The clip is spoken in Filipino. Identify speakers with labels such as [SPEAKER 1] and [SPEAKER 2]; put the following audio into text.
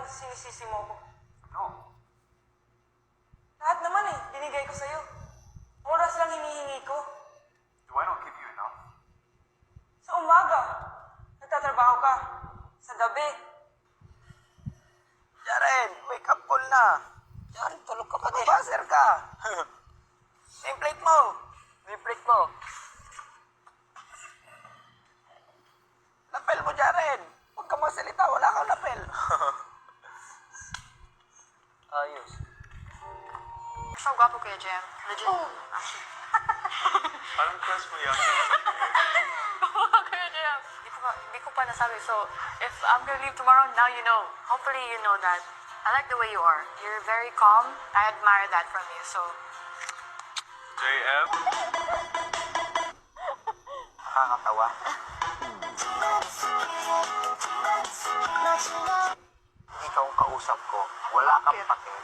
[SPEAKER 1] sinisisi mo ko.
[SPEAKER 2] No.
[SPEAKER 1] Lahat naman eh, binigay ko sa'yo. Oras lang hinihingi ko.
[SPEAKER 2] Do I not give you enough?
[SPEAKER 1] Sa umaga, nagtatrabaho ka. Sa gabi.
[SPEAKER 3] Jaren, wake up call na. Jaren, tulog ka pa din. Baser ka. Nameplate mo. Nameplate mo. Lapel mo, Jaren. Huwag ka magsalita, wala kang lapel. Ayos.
[SPEAKER 4] So gwapo, Kuya Jem. Legit. Actually.
[SPEAKER 2] Parang crush mo yan.
[SPEAKER 4] Kuya Jem. Hindi ko pa nasabi. So, if I'm gonna leave tomorrow, now you know. Hopefully you know that. I like the way you are. You're very calm. I admire that from you. So,
[SPEAKER 2] JM?
[SPEAKER 3] Nakakatawa. Ikaw ang kausap ko. Wala kang pake.